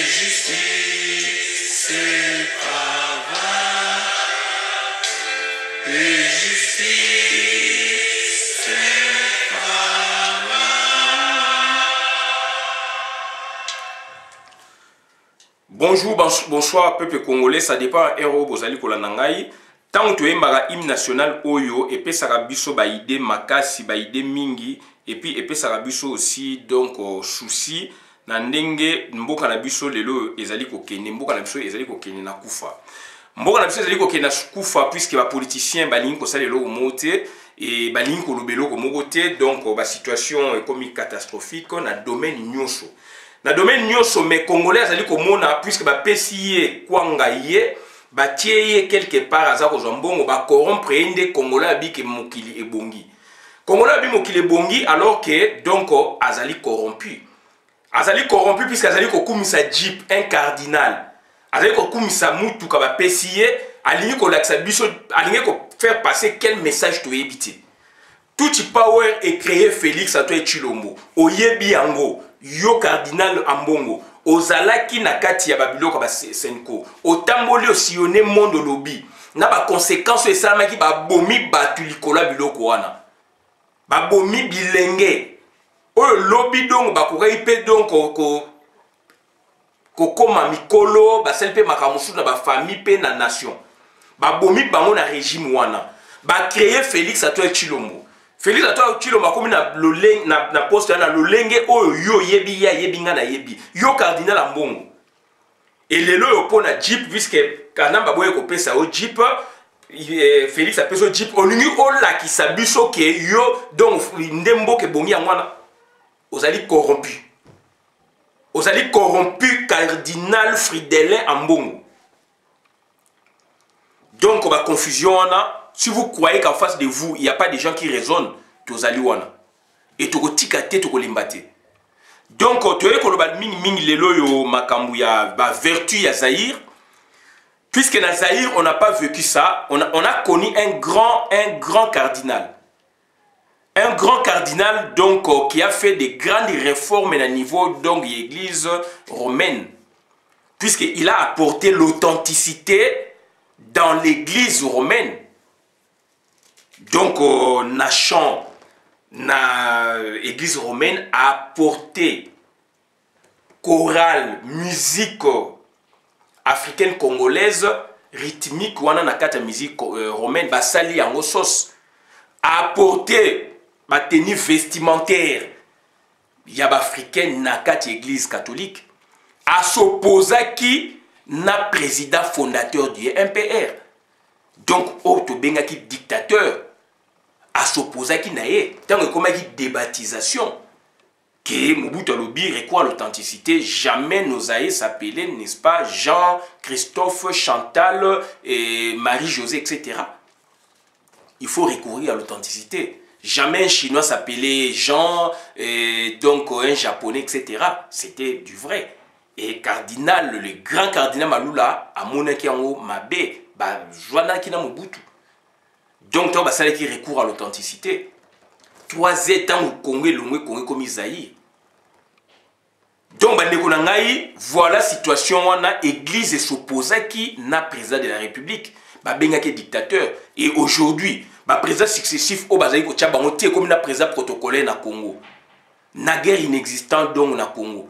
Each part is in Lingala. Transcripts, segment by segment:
justice, c'est travail. Et justice, c'est travail. Bonjour, bonsoir peuple congolais, ça dépend héros bozali kolanangai. Tant que embara hymne national oyo et puis sarabiso ba idée makasi ba idée mingi et puis sarabiso aussi donc souci na ndenge mboka na biso lelo ezali kokene mboka na biso ezali kokene na kufa mboka na biso ezali kokene na kufa puisque ba politiciens balingi ko salelo mote et balingi ko lobelo ko mogote donc ba situation est catastrophique na domaine nyonso mais congolais ezali ko mona puisque ba PCA kwanga ye batie quelque part aza kozwa mbongo ba corrompre ende congolais abiki mokili ebongi congolais abi mokili ebongi alors que donc azali corrompu puisque azali kokumisa jeep un cardinal azali kokumisa mutu ka ba PCA alingi ko laksa biso alingi ko faire passer quel message to ebité tout power est créé Félix Antoine Tshilombo oyebi yango yo cardinal ambongo ozalaki na kati ya babiloko ba senko otamboli osiyone mondo lobi na ba conséquences esalamaki ba bomi batu likola biloko wana ba bomi bilenge oyo lobi donc ba kokai pe donc koma mikolo ba selpe makamusu na ba famille pe na nation ba bomi bango na régime wana ba créer Félix Antoine Tshilombo Félix Antoine Tshilombo akomi na loleng na poste na lolenge oyo yo yebi ya yebi nga na yebi yo cardinal ambongo et lelo yo pona jeep puisque kanamba boye ko pesa o jeep Félix apeso jeep olingi ola ki sabiso ke yo donc ndembo ke bongi ngwana ozali corrompu cardinal Fridolin ambongo donc ba confusion wana. Si vous croyez qu'en face de vous, il n'y a pas de gens qui raisonnent, tozali wana. Et toko tikate toko limbate. Donc, tu es ming lelo yo makambu ya ba vertu ya Zaïre. Puisque na Zaïre, on n'a pas vécu ça, on a connu un grand cardinal. Un grand cardinal donc qui a fait des grandes réformes à niveau donc de l'église romaine. Puisqu'il a apporté l'authenticité dans l'église romaine. Donc, Nachan, na église romaine a apporté chorale, musique africaine congolaise, rythmique, wana na kata musique romaine, basali yango sos, a apporté ma tenue vestimentaire, yaba africaine na kata église catholique, a s'opposa qui na président fondateur du MPR. Donc, auto benga qui dictateur, à s'opposer qui naie tant que comme une débaptisation que Mobutu Alobi recourt à l'authenticité. Jamais nos aïeux s'appelaient, n'est-ce pas, Jean, Christophe, Chantal, et Marie-Josée, etc. Il faut recourir à l'authenticité. Jamais un Chinois s'appelait Jean, et donc un Japonais, etc. C'était du vrai. Et cardinal, le grand cardinal Malula, à Monakiango, Mabé, Joana Kina Mobutu. Donc, tu as qui recourt à l'authenticité. 3 états au Congo, le Congo comme Isaïe. Donc, voilà la situation où l'église s'oppose qui n'a président de la République. Benga qui est dictateur. Et aujourd'hui, président successif au Bazaï comme un président protocolaire na Congo. Na guerre inexistante donc na Congo.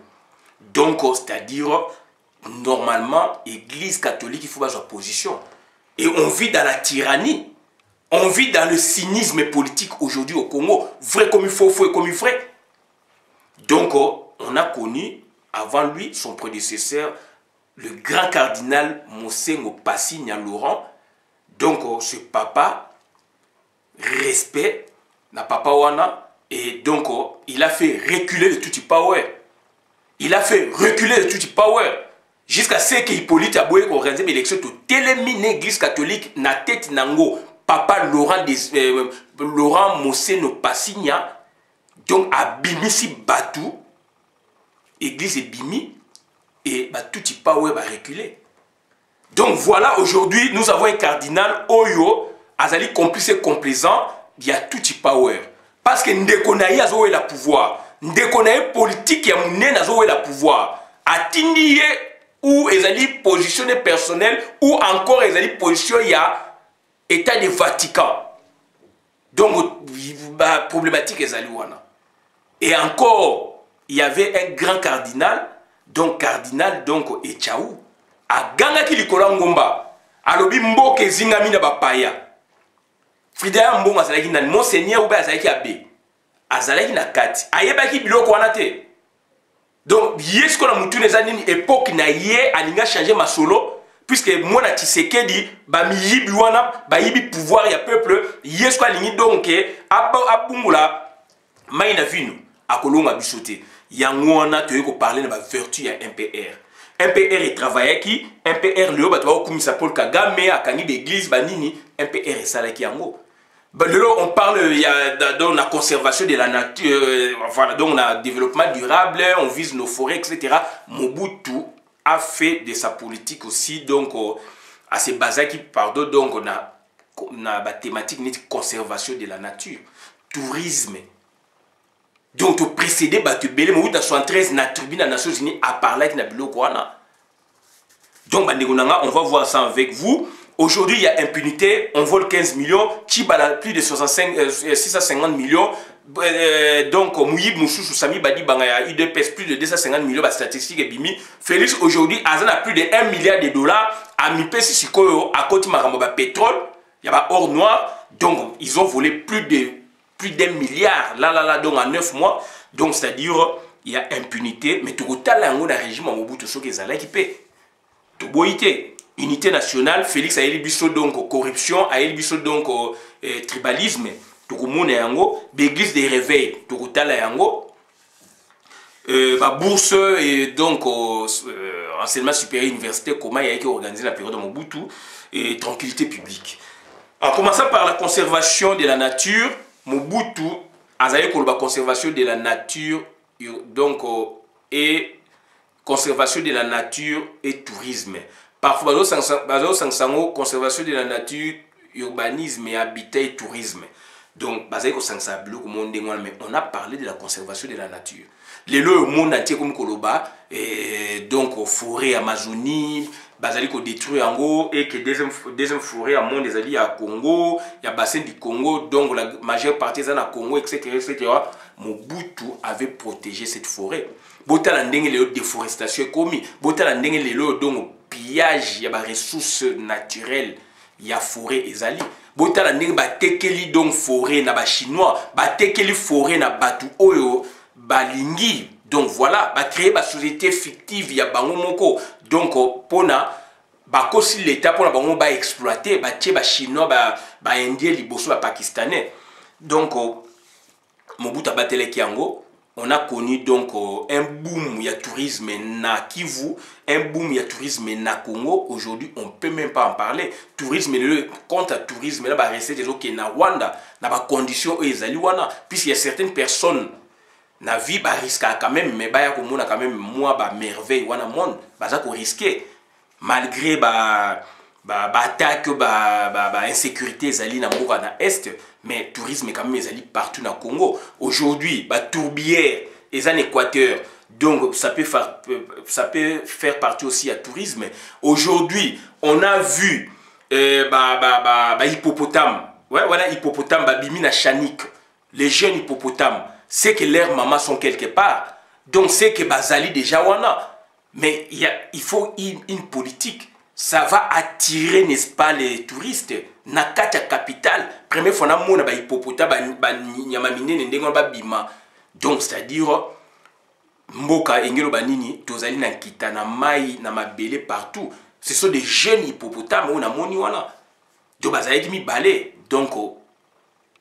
Donc, c'est-à-dire, normalement, l'église catholique, il faut avoir sa position. Et on vit dans la tyrannie. On vit dans le cynisme politique aujourd'hui au Congo. Vrai comme il faut, faux comme il faut. Donc, on a connu avant lui son prédécesseur, le grand cardinal Monsengo Passy Laurent. Donc, ce papa, respect, na papa wana. Et donc, il a fait reculer le Tutsi Power. Il a fait reculer le Tutsi Power. Jusqu'à ce qu'Hippolyte Aboué organise l'élection de télémine l'église catholique na tête nango. Papa Laurent Monseno Passigna, donc a bimisi Batou, église est bimi, et tout y power va reculer. Donc voilà, aujourd'hui, nous avons un cardinal Oyo, Azali complice et complaisant, il y a tout y power. Parce que Ndekonaï a la pouvoir, Ndekonaï politique, il y a Mounen a la pouvoir. atindi ye ou ezali positionné personnel ou encore ezali position ya état de Vatican. Donc problématique ezali wana. Et encore il y avait un grand cardinal donc Echaou aganga ki likola ngomba alobi mboka ezingami na bapaya. Frida mbongo azalaki na monseigneur ou ba azalaki abe azalaki na kati ayebaki biloko wana te. Donc yes ko na mutu neza nini époque na ye alinga changer masolo puisque mona Tshisekedi ba miyibi wana ba yibi pouvoir ya peuple yes ko alingi donc abungula mai na vino akolonga bisote yango wana toye ko parler na ba vertu ya MPR. MPR est travaillé qui MPR le ba to kumisa Paul Kagame akangi d'église banini MPR esalaki yango. On parle dans la conservation de la nature, voilà, donc on a développement durable, on vise nos forêts, etc. Mobutu a fait de sa politique aussi, donc à ses bases qui, pardon, donc on a la thématique de conservation de la nature, tourisme. Donc tu précédé, tu belé, Mobutu a 73 na tribune des Nations Unies à parler qui n'a plus quoi. Donc on va voir ça avec vous. Aujourd'hui, il y a impunité, on vole 15 millions, Chibala plus de 650 millions, donc Mouyib Moussou Sami Badi Bangaya, IDPS plus de 250 millions, bah, statistiques et bimi. Félix aujourd'hui, Azan a plus de 1 milliard de dollars, à Mipesi Sikoyo, à côté Maramboba pétrole, il y a or noir, donc ils ont volé plus d'1 milliard, là, donc en 9 mois, donc c'est-à-dire, il y a impunité, mais tout le temps, là, on a un régime en Mobutu Soke Zala qui paie. Tout boité. Unité nationale, Félix a élibisso donc corruption, a élibisso donc tribalisme, tout le monde yango, l'église des réveils, tout le monde yango, la bourse et donc enseignement supérieur université, comment il a été organisé la période de Mobutu et tranquillité publique. En commençant par la conservation de la nature, Mobutu a eu la conservation de la nature donc et conservation de la nature et tourisme. Parfois, conservation de la nature, urbanisme et habitat et tourisme. Donc, on a parlé de la conservation de la nature. Les lois au monde entier comme Koloba, donc forêt Amazonie, basali ko détruit en gros et que deuxième forêt à monde des alliés à Congo, il y a bassin du Congo, donc la majeure partie à Congo, etc., etc. Mobutu avait protégé cette forêt. Botala ndenge le déforestation commis, botala ndenge le donc pillage, il y a des ressources naturelles, il y a forêt ezali. Botala ndenge ba tekeli donc forêt na ba chinois, ba tekeli forêt na batu oyo balingi. Donc voilà, ba créer ba société fictive ya bango moko. Donc pona ba kosi l'état pona bango ba exploiter, ba tie ba chinois ba indien liboso ba pakistanais. Donc Mobutu abateleki yango. On a connu donc un boom de tourisme na Kivu, un boom de tourisme na Congo. Aujourd'hui, on ne peut même pas en parler. Tourisme, le compte à tourisme, là, va rester des autres qui na Rwanda, na ba condition ezali wana. Puisqu'il y a certaines personnes, na vie ba risque quand même, mais ba ya ko mona quand même moi ba merveille wana monde, ba za ko risquer malgré ba attaque ba insécurité ezali na mboka na est. Mais tourisme quand même ezali partout dans le Congo. Aujourd'hui, tourbière et en Équateur, donc ça peut faire partie aussi à tourisme. Aujourd'hui, on a vu hippopotame. Ouais, voilà hippopotame, bimina chanik. Les jeunes hippopotames, c'est que leurs mamans sont quelque part. Donc c'est que bazali déjà wana. Mais il faut une politique. Ça va attirer, n'est-ce pas, les touristes. Nakata capitale, première fois, on a hippopotame, donc c'est-à-dire, Mboka, Engelo Banini, Tozali Nankita, na Mai, na Mabele partout. Ce sont des jeunes hippopotames, on a moni wana. Donc bazali qui mi balé, donc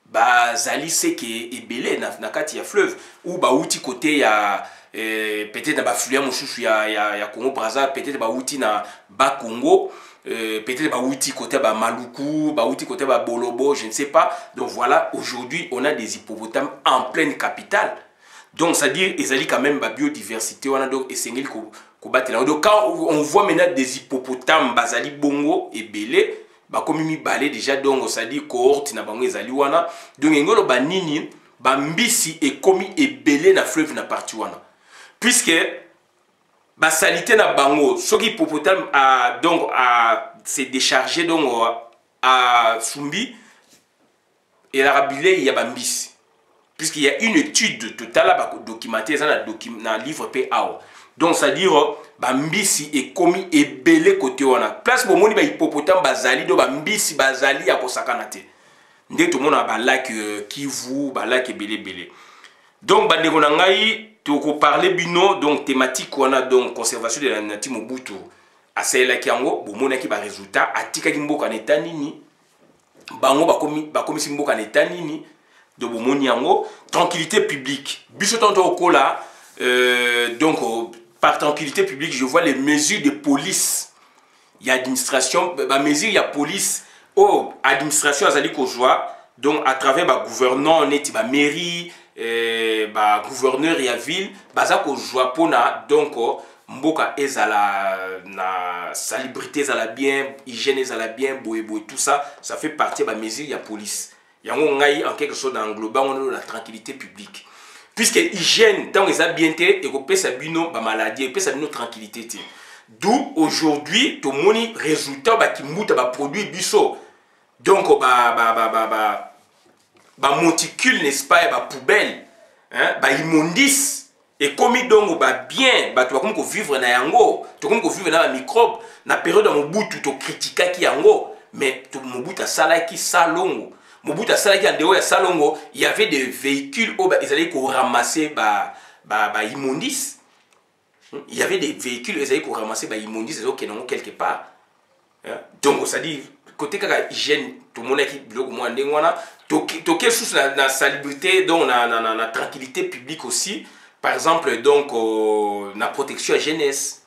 bazali c'est que ebele na kati ya fleuve ou ba outi côté ya peut-être na ba fluya mususu ya Congo Brazza, peut-être ba outi na ba Congo. Peut-être Baouti côté Maluku, Baouti côté Bolobo, je ne sais pas. Donc voilà, aujourd'hui, on a des hippopotames en pleine capitale. Donc, c'est-à-dire, ils ont quand même la biodiversité. Donc, quand on voit maintenant des hippopotames, Bazali Bongo et Belé, comme ils balé déjà, donc, c'est-à-dire, cohorte, na bango ezali wana. Donc, ngolo banini, Bambisi et Komi et Belé na fleuve na parti wana. Puisque basalité na bango soki hippopotame a donc a se décharger donc à Sumbi et la rabile il y a bambisi puisqu'il y a une étude totale à documenter ça dans livre PAO donc c'est à dire bambisi est commis et belé côté wana place bo moni ba hippopotame bazali do bambisi bazali ya kosakana te ndé tout le monde a ba lac Kivu ba lac belé donc bandeko na ngai to parler bino donc thématique wana donc conservation de la nature Mobutu asela ki yango bo mona ki ba résultat atika ki mboka neta nini bango bakomi si mboka neta nini de bo moni yango tranquillité publique biso tonto okola donc par tranquillité publique je vois les mesures de police il y a administration ba mesure il y a police oh administration azali ko joie donc à travers ba gouverneur neti ba mairie ba gouverneur ya ville baza ko joie pona donc mboka ezala na salubrité ezala bien hygiène ezala bien boye tout ça fait partie ba mesure ya police yango ngai en quelque sorte englobant la tranquillité publique puisque hygiène tant eza bien té et ko pesa bino ba maladie et pesa bino tranquillité té d'où aujourd'hui to moni résultat ba kimbuta ba produit biso donc ba monticule n'est-ce pas ba poubelle hein ba immondice et comme donc ba bien ba to comme ko vivre na yango to comme ko vivre na microbe na période de Mobutu to critiquer ki yango mais to Mobutu sala ki salongo Mobutu sala ki en dehors ya salongo il y avait des véhicules où ils allaient ko ramasser ba immondice il y avait des véhicules ils allaient ko ramasser ba immondice quelque part hein? Donc ça dit côté kaka hygiène tout le monde qui bloque moi ndengwana to quelle source la salubrité donc na tranquillité publique aussi par exemple donc na protection à jeunesse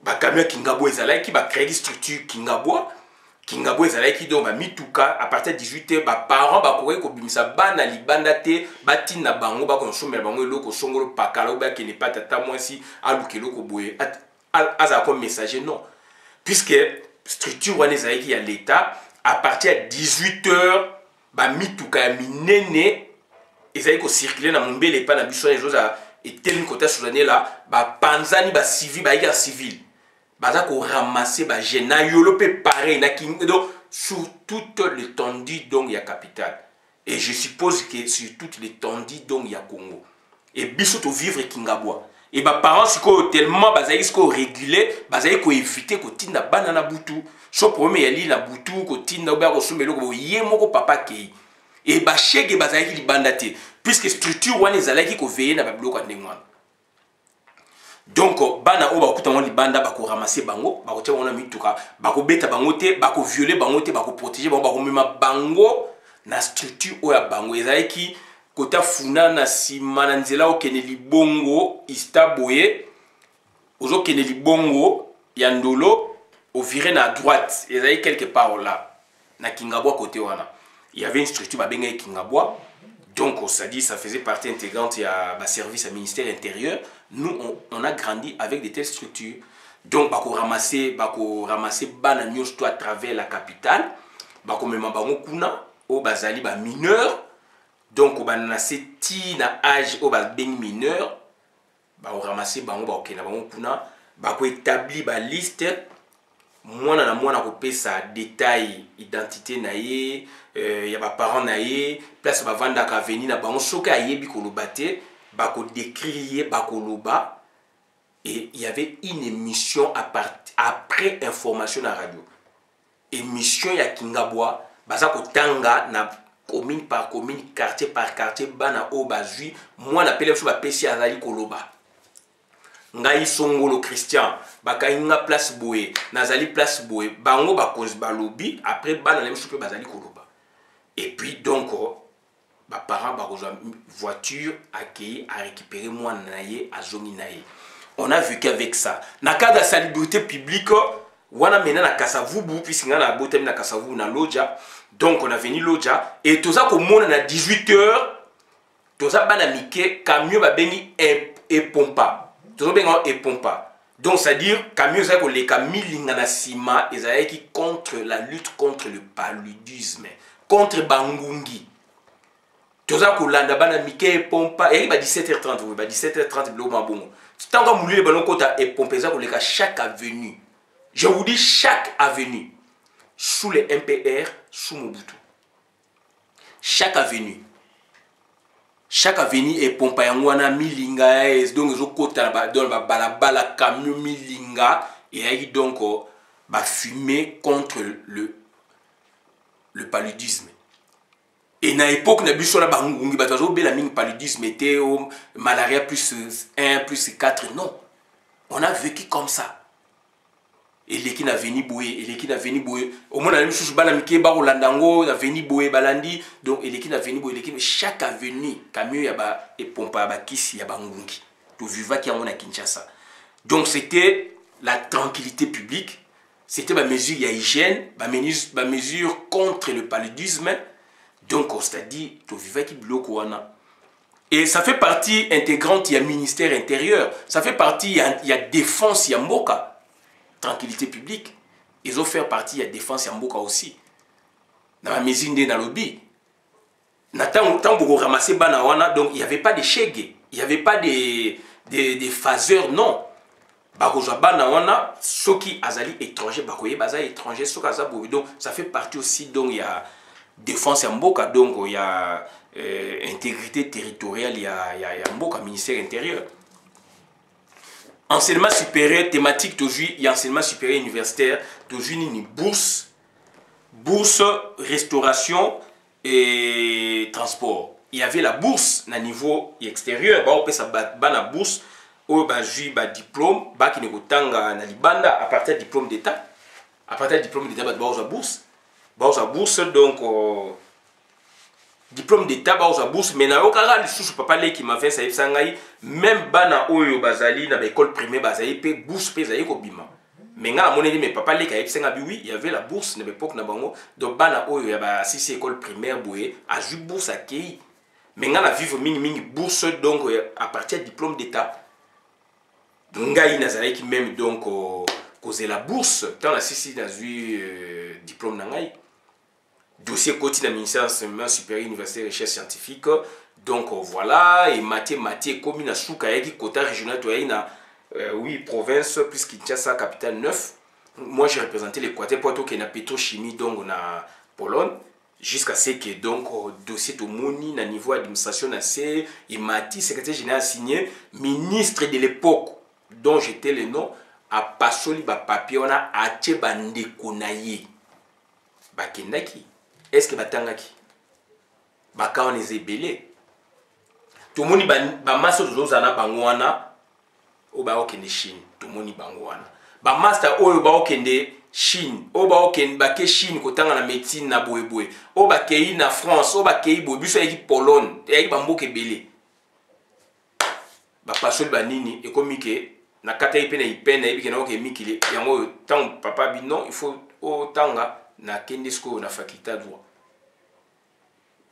ba camion kingabo ezala ki ba créer structure kingabo ezala ki donc ba mituka à partir de 18h ba parents ba kokoki ko bimisa bana libanda te batina bango ba ko somela bango eloko songolo pakala ba ki ne pas tata moi si alukelo ko boye aza comme messager non puisque structure wana ezalaki ya l'état à partir de 18h ba mituka ya minene ezalaki ko circuler na mombele pa na biso les choses et tel côté soudanais là ba panzani ba civil ba ya civil baza ko ramasser ba gena yolo pe pareil na king donc sur toute l'étendue donc il y a capitale et je suppose que sur toute l'étendue donc il y a Congo et biso to vivre Kingabwa et ba parents siko tellement bazali siko réguler bazali ko éviter ko tinda banana butu so problème ya li na butu ko tinda ba ko somelo ko yemo ko papa kei et ba chege bazali libanda te puisque structure wana ezalaki ko veiller na ba biloko ndengwana donc bana o ba kuta mo libanda ba ko ramasser bango ba ko tia wana mituka ba ko beta bango te ba ko violer bango te ba ko protéger bango ba ko mema bango na structure o ya bango ezalaki kota funa na sima na nzela okene libongo istaboye ozo kene libongo ya ndolo au virer à droite et ezali quelque part là na Kingabwa côté wana il y avait une structure babenga Kingabwa donc ça dit ça faisait partie intégrante ya ba service à ministère intérieur nous on a grandi avec de telles structures donc bako ramasser bana nyonso à travers la capitale bako mema bango kuna o bazali ba mineur donc banana seti na âge au bas ben mineur ba ramasser bango ba okena bango kuna ba ko établir ba liste mwana na mwana ko pesa détail identité na ye ya ba parents na ye place ba vanda ka venir na bango soka yebi ko lobate ba ko décrire ba ko loba et il y avait une émission après information à radio émission ya Kingabwa baza ko tanga na commune par commune, quartier par quartier, bana o bazui, moi n'appelle sur la PC azali koloba. Ngai songolo Christian, baka inga place boé, nazali place boé, bango bakos balobi, après bana nem soupe bazali koloba. Et puis donc, ba parents ba rejoint voiture accueilli à récupérer moi naye à zongi naye. On a vécu avec ça. Na cas de salubrité publique, wana mena na Kasavubu puisque nga na botem na Kasavubu na Lodja. Donc on a venu Lodja et tout ça comme on a 18h tout ça bana mike camion ba bengi et pompa. Tout ça benga et pompa. Donc c'est à dire camion ça ko les kamilinga na sima ezaya qui contre la lutte contre le paludisme, contre bangungi. Tout ça ko landa bana mike et pompa et ba 17h30 ba 17h30 blo mabongo. tant que moulé ballon kota et pompeza pour chaque avenue. Je vous dis chaque avenue sous les MPR sous Mobutu. Chaque avenue est pompa yangwana milinga donc zo kota dans la balabala camion milinga et donc ba fumer contre le paludisme. Et na époque na biso la bangungi batazo bela mingi paludisme était au malaria plus 1 plus 4 non. On a vécu comme ça. Et les qui n'a venu boué au moins la même chose bana mike ba rolandango na venu boué balandi donc et les qui n'a venu boué chaque avenue camion ya ba et pompa ba kisi ya bangungi to viva qui en a Kinshasa. Donc c'était la tranquillité publique, c'était ma mesure ya hygiène, ma mesure contre le paludisme. Donc, c'est-à-dire, tu vivais qui bloque wana. Et ça fait partie intégrante, il y a ministère intérieur, ça fait partie, il y a défense, il y a mboka. Tranquillité publique. Ils ont fait partie, il y a défense, il y a mboka aussi. Dans la maison de Nalobi. Tant pour ramasser bana wana, donc il n'y avait pas de chègues, il n'y avait pas des phaseurs, non. Bakoja bana wana, ceux qui azali étrangers, bakoye baza étrangers, ceux qui azali, donc ça fait partie aussi, donc il y a défense en Mboka, donc il y a intégrité territoriale, il y a Mboka, ministère intérieur. Enseignement supérieur, thématique, il y a enseignement supérieur universitaire, toujours une bourse, restauration et transport. Il y avait la bourse à niveau extérieur, on peut la bourse, on a diplôme, qui ne libanda à partir du diplôme d'État. À partir du diplôme d'État, on a la bourse. Baoza bourse donc diplôme d'état baoza bourse mais na okara lisusu papa le qui m'a fait ça ngai même bana oyo bazali na école primaire bazali pe bourse pe zali ko bima mais nga moneli mais papa le ka epsenga bi oui il y avait la bourse na époque na bango donc bana oyo ya ba si école primaire boye a ju bourse a kei mais nga na vivre mingi bourse donc à partir du diplôme d'état ngai nazali qui même donc causer la bourse tant la si dans diplôme na ngai dossier côté du ministère de l'enseignement supérieur universitaire et recherche scientifique donc voilà et mathieu comme na souka yaki quota régional to na oui province plus Kinshasa capitale 9 moi j'ai représenté l'Équateur pour que na pétrochimie donc na Pologne jusqu'à ce que donc dossier to moni na niveau administration na c'est et Mati secrétaire général signé ministre de l'époque dont j'étais le nom a pasoli ba papier on a ache bande konaye bakendaki. Est-ce que batangaki baka on est belé tout moni ba master zozana bangwana o ba okende Chine tout moni bangwana ba master oyo ba okende Chine o ba okende ba ke Chine kotanga na médecine na boyeboy o ba kei na France o ba kei boy biso yaki Pologne yaki bamboke belé ba pasol ba nini e komike na kata ipena ipena ibike na oke mikile yango tant papa bi non il faut o tanga na Kendesko na faculté droit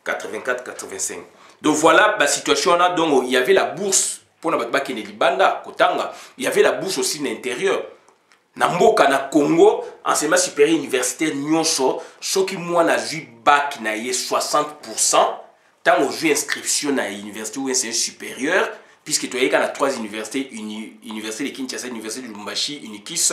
84-85. Donc voilà la situation là. Donc il y avait la bourse pour na batba kene libanda kotanga. Il y avait la bourse aussi à l'intérieur. Na mboka na Congo enseignement supérieur universitaire nyonso soki mwana zui bac na ye 60% tant au jeu inscription na université ou enseignement supérieur puisque tu as na trois universités université de Kinshasa, université de Lubumbashi, Unikis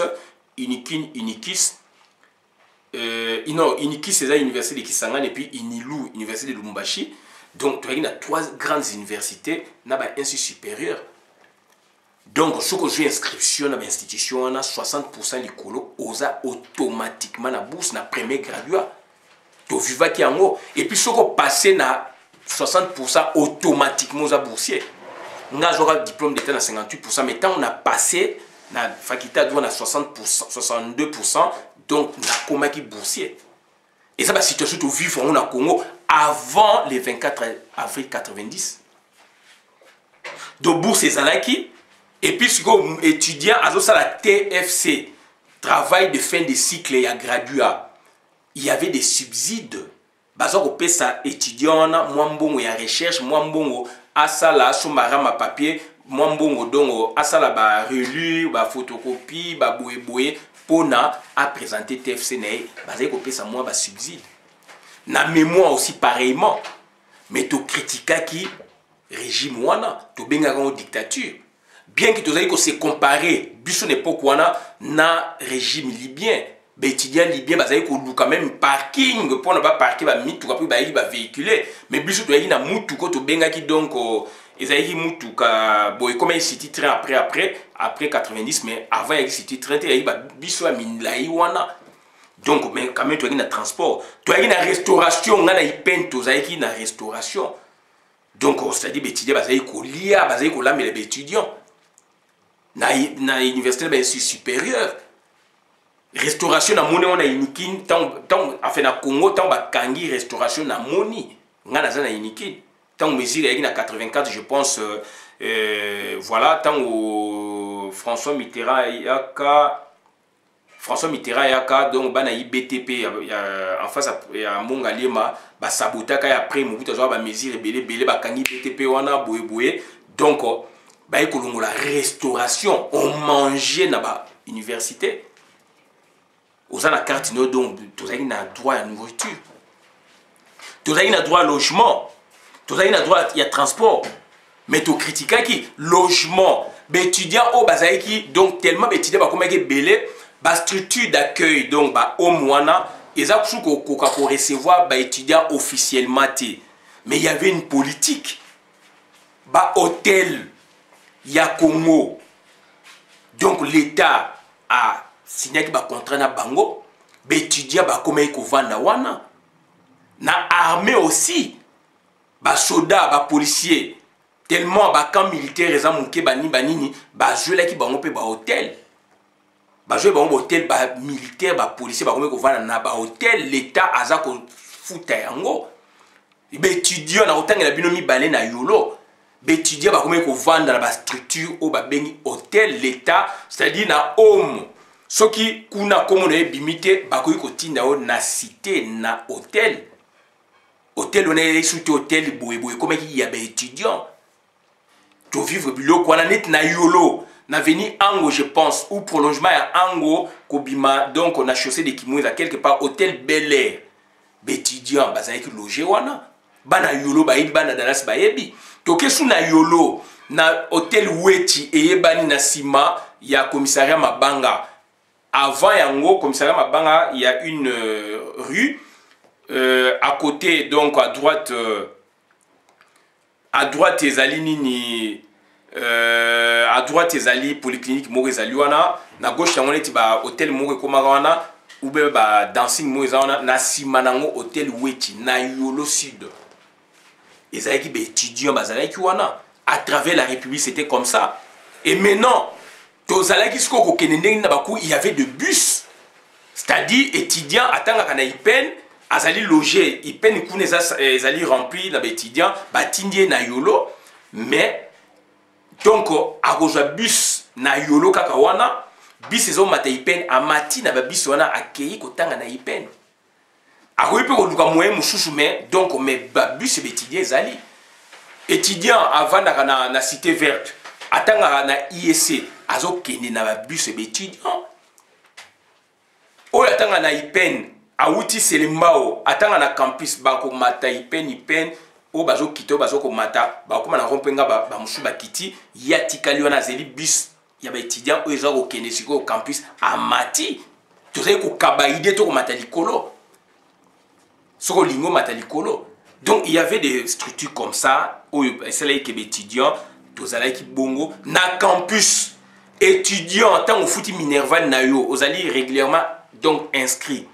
non, Unikis c'est la université de Kisangani et puis Inilu, université de Lubumbashi. Donc tu as trois grandes universités na ba institut supérieur. Donc ce que j'ai inscription na ba institution na 60% likolo oza automatiquement na bourse na premier graduat. To viva ki yango et puis ce que passer na 60% automatiquement oza boursier. Nga j'aurai diplôme d'état na 58% mais tant on a passé na faculté à 60%, 62%, donc na komaki boursier. Et ça, la situation que vivre au Congo avant le 24 avril 90. Donc bourse et zalaki et puis si vous étudiant à ça la TFC, travail de fin de cycle et à graduat, il y avait des subsides. Bazo ko pesa étudiant moi mbongo ya recherche, moi mbongo asala somara ma papier, moi mbongo dongo asala ba relu, ba photocopie, ba boye pona à présenter TFC nae, bazé ko pesa moi ba subside. Na mémoire aussi pareillement. Mais to critica qui régime wana, to benga en dictature. bien que tozali ko se comparer biso n'époque wana na régime libyen ba étudiant libyen bazali ko luka même parking pour ne pas parquer ba mituka puis ba yi ba véhiculer mais biso tozali na mutuko to bengaki donc ezali mutuka boy comme city train après 90 mais avant il city train te yi ba biso ya minlai wana donc mais quand même tozali na transport tozali na restauration ngana ipen tozali na restauration donc c'est-à-dire ba étudiant bazali ko lia bazali ko lamela ba étudiant na université ba supérieur restauration na moni on a unikin tant enfin na Congo tant ba kangi restauration na moni ngana za na unikin tant mesure y na 84 je pense voilà tant au François Mitterrand yaka donc bana IBTP en face à Mongalema ba sabotaka ya après mobutu zo ba mesure belé ba kangi BTP wana boye donc ba ekolongo la restauration on mangeait na ba université aux la carte no donc tozali na droit à nourriture tozali na droit à logement tozali na droit à transport mais to critique qui logement étudiant au bazali donc tellement étudiant ba komaki belé ba structure d'accueil donc ba homme wana eza kusuko ko recevoir ba étudiant officiellement té mais il y avait une politique ba hôtel ya Congo donc l'état a signé ba contrat na bango ba étudiant ba komaki ko vanda wana na armée aussi ba soda ba policier tellement ba camp militaire eza muke banini ba jouer ki bango pe ba hôtel ba jouer bango hôtel ba militaire ba policier ba komaki ko vanda na ba hôtel l'état aza ko futa yango ba étudiant na otangela bino mibale na yolo étudiant ba komaki ko vanda na ba structure o ba bengi hôtel l'état c'est-à-dire na homme soki kuna komo na bimite ba koki ko tinda o na cité na hôtel hôtel on est sous hôtel boye comme il y a des étudiants to vivre biloko wana net na yolo na veni ango je pense ou prolongement ya ango kobima donc on a chaussée de Kimouza quelque part hôtel Bel Air étudiants bazali ki loger wana bana yolo ba yebi bana Dallas ba yebi to kesu na yolo na hôtel Weti et bani na sima ya commissariat Mabanga avant yango commissariat Mabanga il y a une rue à côté donc à droite ezali nini à droite ezali polyclinique moko ezali wana na gauche yango neti ba hôtel moko ekomaka wana ou bien ba dancing moko eza wana na sima nango hôtel Weti na yolo sud ezalaki ba étudiants bazalaki wana à travers la République c'était comme ça et maintenant tozalaki siko kokende ndenge na baku il y avait de bus c'est-à-dire étudiants atangaka na IPEN azali logé IPEN kuna ezali rempli na étudiants batindie na yolo mais donc akozwa bus na yolo kaka wana bus ezo mata IPEN amati na ba bus wana akei kotanga na IPEN akoyi pe koluka moyen mususu mais donc mais ba bus étudiants ezali étudiant avandaka na cité verte atanga na IEC azokende na ba bus étudiants oyo atanga na IPEN awuti selembao atanga na campus bako mata IPEN o bazo kito bazo ko mata bakoma na rompenga ba musu bakiti yatikali wana zeli bus ya ba étudiant o ezo ko kende siko campus amati tozali ko kabaide to ko mata likolo soko lingo mata likolo donc il y avait des structures comme ça o c'est là que les étudiants tozali ki bongo na campus étudiant tant au futi Minerval na yo ozali régulièrement donc inscrit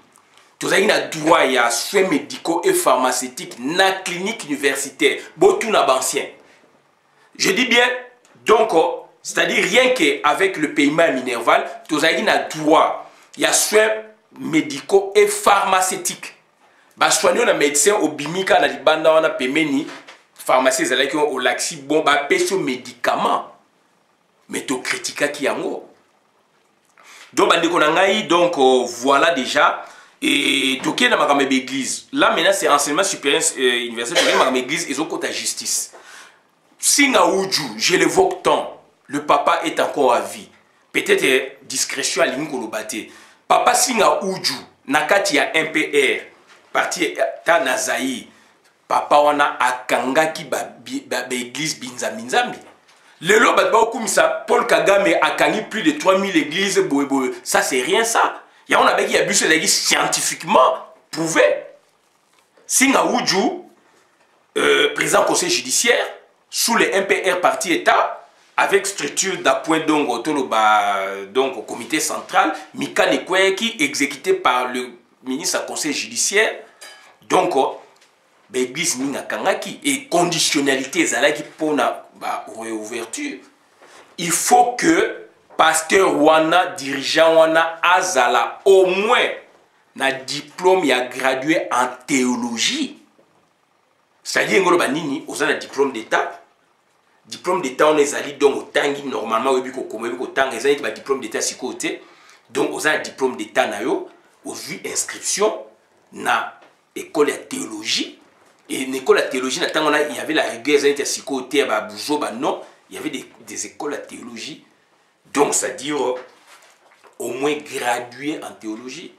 tozali na droit ya soins médicaux et pharmaceutiques na clinique universitaire botu na bancien je dis bien donc c'est-à-dire rien que avec le paiement Minerval tozali na droit ya soins médicaux et pharmaceutiques ba soigner na médecin obimika na libanda wana pemeni pharmacie ezalaki au laxi bon ba peso médicament mais to critika ki yango donc bandeko na ngai donc voilà déjà et toké na makambe d'église là maintenant c'est enseignement supérieur universitaire toké makambe d'église ils ont côté justice singa uju je l'évoque tant le papa est encore à vie peut-être discrétion à lingo lobate papa singa uju nakati ya MPR parti ta nazaï papa wana akangaki ba église binzambi Le lot, comme ça, Paul Kagame a gagné plus de 3000 églises. Ça, c'est rien ça. Il y a un qui a vu ce scientifiquement prouvé. Singa Oudjou, président conseil judiciaire, sous le MPR parti État, avec structure d'appoint donc au comité central, Mika Nekwe qui exécuté par le ministre conseil judiciaire, donc l'église Minga Kangaki et conditionnalité Zalaki pour la réouverture. Il faut que pasteur Wana, dirigeant Wana, Azala au moins na diplôme ya gradué en théologie. C'est-à-dire que banini aux un diplôme d'état. Diplôme d'état on est allé donc au tangi normalement oui ko comme ko tang les ba diplôme d'état si côté. Donc aux un diplôme d'état na yo au vu inscription na école de théologie et une école de théologie na tang il y avait la rigueur les si côté ba bouzo ba non, il y avait des écoles de théologie. Donc c'est-à-dire au moins gradué en théologie.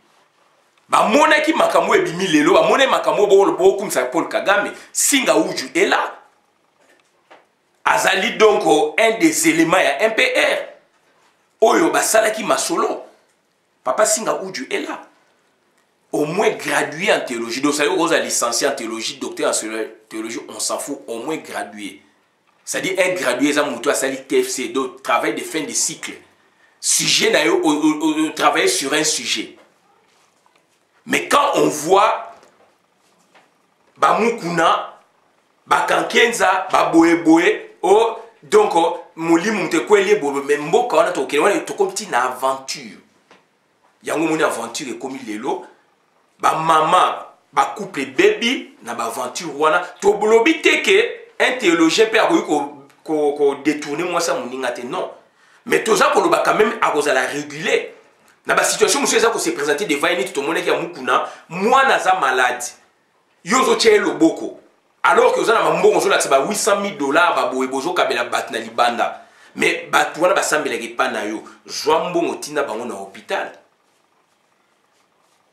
Ba mona ki makambo ebimi lelo ba mona makambo bo comme ça Paul Kagame Singa Oudjou est là. Azali donc un des éléments ya MPR. Oyo basala ki masolo. Papa Singa Oudjou est là. Au moins gradué en théologie. Donc ça veut dire licencié en théologie, docteur en théologie, on s'en fout, au moins gradué. C'est-à-dire un gradué ça mouto a sali TFC, donc travail de fin de cycle. Sujet na yo travailler sur un sujet. Mais quand on voit Bamukuna, Bakankenza, Baboe, oh, donc, Moulimu Mtekwele, même Mboka, on a toqué, on est comme une aventure. Il y a une aventure et comme il est là, maman, couple baby, na aventure, wana, to blobi teke, un théologien peut avoir détourné moi ça, non. Mais tout ça, pour le quand même, à cause de la réguler. Dans la situation où on s'est présenté devant tout le monde qui a mukuna, moi naza malade. Yozo tche le boko. Alors que vous avez un bon 800 000 $, ba bozo kabela bat na libanda. Mais bat wana ba sambela ke pa na yo. Joambo motina bango na hôpital.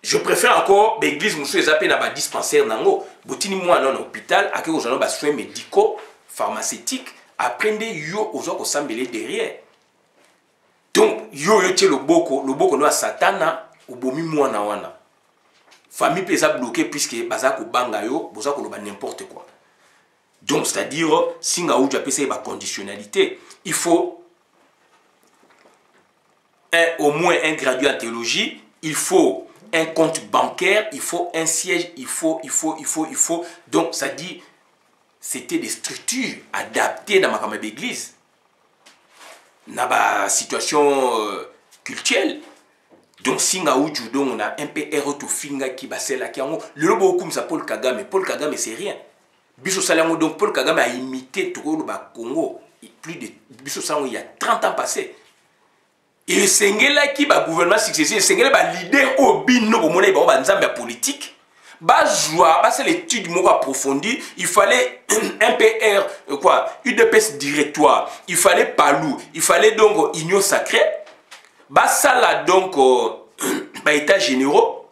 Je préfère encore l'église monsieur ezapé na ba dispensaire nango. Botini moi na hôpital ake ozana ba soins médicaux, pharmaceutiques, aprende yo ozo ko sambele derrière. Donc, yo yote le boko no a satana, ou bomi mwana wana. Famille peut être bloquée puisque baza ko banga yo, boza ko loba n'importe quoi. Donc, c'est-à-dire, singa ou appelle ça ba conditionnalité, il faut au moins un gradué en théologie, il faut un compte bancaire, il faut un siège, il faut. Donc, ça dit, c'était des structures adaptées dans ma église. Dans la situation culturelle. Donc, Singa Oudjou, on a un PRO to Finga qui va là qui a le lobo comme ça Paul Kagame. Paul Kagame, c'est rien. Biso Salango, donc Paul Kagame a imité tout le Congo. Plus de Biso Salango, il y a 30 ans passé. Et le Sengela qui va gouvernement successif, le Sengela va leader au bino pour monnaie, va politique. C'est l'étude approfondie. Il fallait un PR, UDPS directoire. Il fallait Palou. Il fallait donc Union Sacrée. Ça là donc état généraux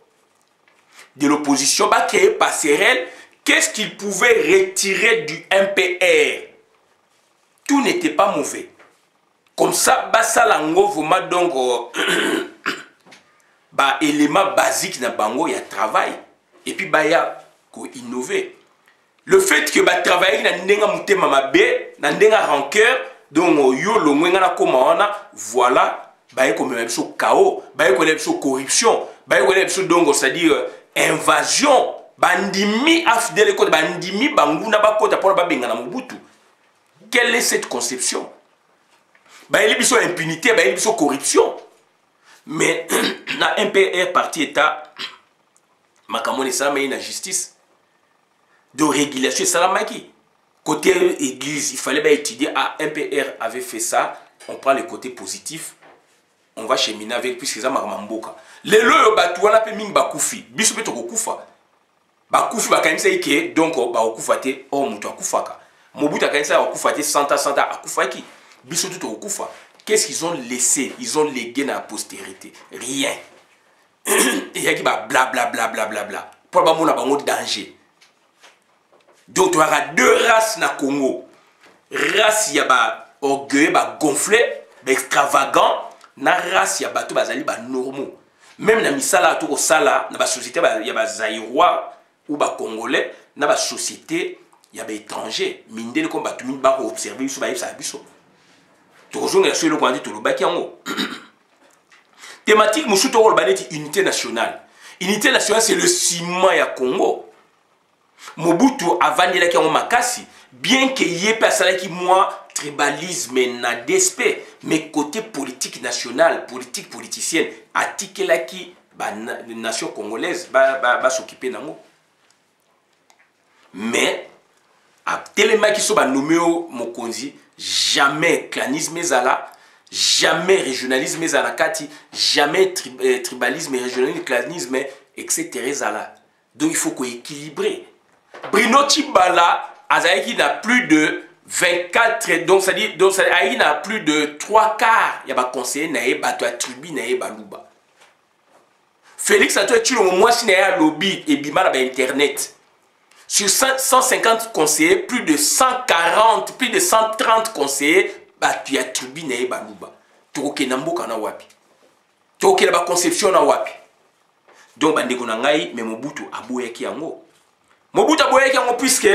de l'opposition. Créer passerelle. Qu'est-ce qu'il pouvait retirer du MPR? Tout n'était pas mauvais. Comme ça, ça là vraiment donc élément basique dans bango, il y a travail. Et puis, il y a innover. Le fait que travailler dans ndenga mutema mabe, dans ndenga rancœur, donc yo lo mwenga na voilà, comme même so chaos, comme corruption, donc c'est-à-dire invasion, bandimi afdele ko bandimi banguna bakota pour ba benga na Mobutu. Quelle est cette conception? Il y a impunité, il y a corruption. Mais dans un MPR parti État, makamone ça mais la justice de régulation salamaki côté église il fallait étudier MPR avait fait ça, on prend le côté positif, on va cheminer avec puisque ça makamboka les loyo batu wana pe mingi bakufi biso pe to kokufa bakufi bakanisa ike donc ba okufa te o mutu akufaka Mobutu akanisa akufa te santa akufaki biso tout okufa. Qu'est-ce qu'ils ont laissé? Ils ont légué dans la postérité rien. Il y a qui va blablabla. Pour le moment, on a danger. Donc, tu auras deux races na Congo. Race, il y a orgueilleux, gonflé, extravagant, na race ya bato bazali ba normaux. Même na misala to sala na ba société ya ba zaïrois ou ba congolais na ba société ya ba étranger mindele comme bato min ba observer biso ba yebisa biso. Tozonga sur le kwandi to lobaki yango. Thématique musu to baneti unité nationale. Unité nationale c'est le ciment ya Congo. Mobutu avandelaki yango makasi bien que yé pasalaki moi tribalisme na DSP mais côté politique nationale, politique politicienne atikelaki ba nation congolaise ba s'occuper nango. Mais a telemaki so ba nommé mokonzi jamais clanisme ezala, jamais régionalisme ezala kati, jamais tribalisme, régionalisme, clanisme, etc. ezala. Donc il faut qu'on équilibre. Bruno Tshibala Azaïki n'a plus de 24, donc ça dit, il n'a plus de 3 quarts. Il y a des conseillers, il y a des tribus, il y a des balouba. Félix a tué au moins si il y a un lobby et bima internet. Sur 150 conseillers, plus de 140, plus de 130 conseillers, il y a tribu, il y a balouba. Tu as nambo kana wapi. Tu as la conception na wapi. Donc bandeko na ngai mais Mobutu aboyaki yango. Mobutu aboyaki yango puisque